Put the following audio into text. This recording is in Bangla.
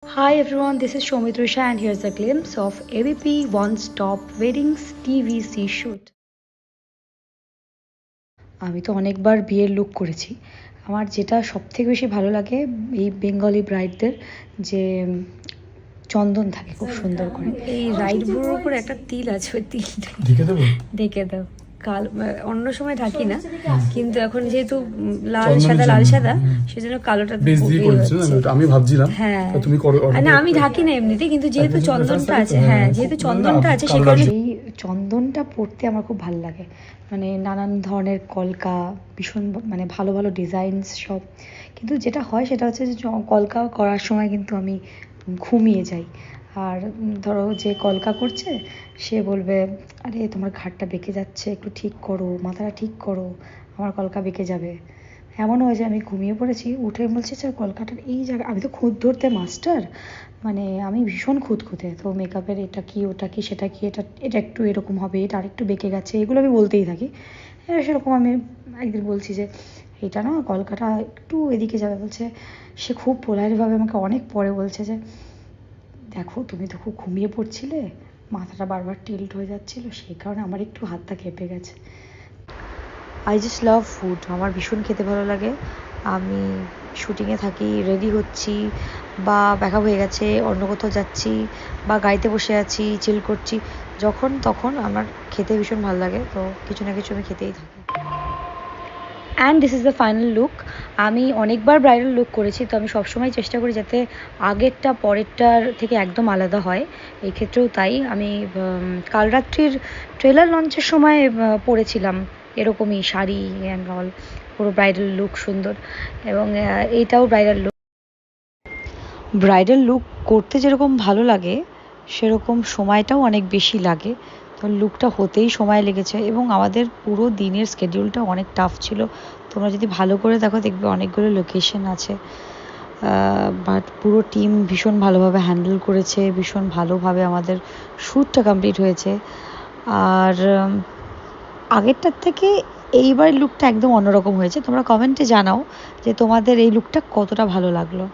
Hi everyone, this is Shomit and here's a glimpse of ABP One Stop Weddings TVC shoot. আমি তো অনেকবার বিয়ের লুক করেছি। আমার যেটা সবথেকে বেশি ভালো লাগে এই বেঙ্গলি ব্রাইডদের যে চন্দন থাকে খুব সুন্দর করে। এই রাইট ব্রোর উপর একটা তিল আছে, ওই তিলটা ঢেকে দেবো। ঢেকে দাও। কাল অন্য সময় ঢাকি না, কিন্তু এখন যেহেতু লাল চন্দনের সাদা জন্য, সেজন্য কালোটা বেশ দিয়ে করেছো না, আমি ভাবছিলাম হ্যাঁ তা তুমি করো। না আমি ঢাকি না এমনিতে, কিন্তু যেহেতু চন্দনটা আছে, হ্যাঁ যেহেতু চন্দনটা আছে সেই কারণে এই চন্দনটা পরতে আমার খুব ভালো লাগে। মানে নানান ধরনের কলকা, ভীষণ মানে ভালো ভালো ডিজাইনস সব। কিন্তু যেটা হয় সেটা হচ্ছে যে কলকা করার সময় কিন্তু আমি ঘুমিয়ে যাই। আর ধরো যে কলকা করছে সে বলবে, আরে তোমার ঘাড়টা বেঁকে যাচ্ছে, একটু ঠিক করো, মাথাটা ঠিক করো, আমার কলকা বেঁকে যাবে। এমনও হয়েছে আমি ঘুমিয়ে পড়েছি, উঠে বলছে স্যার কলকাতার এই জায়গা, আমি তো খুঁত ধরতে মাস্টার, মানে আমি ভীষণ খুঁতখুঁতে, তো মেকআপের এটা কি ওটা কি সেটা কি, এটা এটা একটু এরকম হবে, এটা আরেকটু বেঁকে গেছে, এগুলো আমি বলতেই থাকি। সেরকম আমি একদিন বলছি যে এটা না কলকাতা একটু এদিকে যাবে, বলছে সে খুব পোলাইটভাবে আমাকে অনেক পরে বলছে যে দেখো তুমি তো খুব ঘুমিয়ে পড়ছিলে, মাথাটা বারবার টিল্ট হয়ে যাচ্ছিল, সেই কারণে আমার একটু হাতটা কেঁপে গেছে। আই জাস্ট লাভ ফুড, আমার ভীষণ খেতে ভালো লাগে। আমি শুটিংয়ে থাকি, রেডি হচ্ছি, বা মেকআপ হয়ে গেছে, অন্য কোথাও যাচ্ছি, বা গাড়িতে বসে আছি, চিল করছি, যখন তখন আমার খেতে ভীষণ ভালো লাগে, তো কিছু না কিছু আমি খেতেই থাকি। And this is the final look. আমি অনেকবার ব্রাইডাল লুক করেছি, তো আমি সবসময় চেষ্টা করি যাতে আগেরটা পরেরটার থেকে একদম আলাদা হয়। এই ক্ষেত্রেও তাই। আমি কাল রাত্রির ট্রেলার লঞ্চের সময় পরেছিলাম এরকমই শাড়ি অ্যান্ড অল, পুরো ব্রাইডাল লুক সুন্দর, এবং এইটাও ব্রাইডাল লুক। ব্রাইডাল লুক করতে যেরকম ভালো লাগে সেরকম সময়টাও অনেক বেশি লাগে, তো লুকটা হতেই সময় লেগেছে, এবং আমাদের পুরো দিনের স্কেডিউলটা অনেক টাফ ছিল। তোমরা যদি ভালো করে দেখো দেখবে অনেকগুলো লোকেশন আছে, বাট পুরো টিম ভীষণ ভালোভাবে হ্যান্ডেল করেছে, ভীষণ ভালোভাবে আমাদের শ্যুটটা কমপ্লিট হয়েছে। আর আগেরটার থেকে এইবার লুকটা একদম অন্যরকম হয়েছে। তোমরা কমেন্টে জানাও যে তোমাদের এই লুকটা কতটা ভালো লাগলো।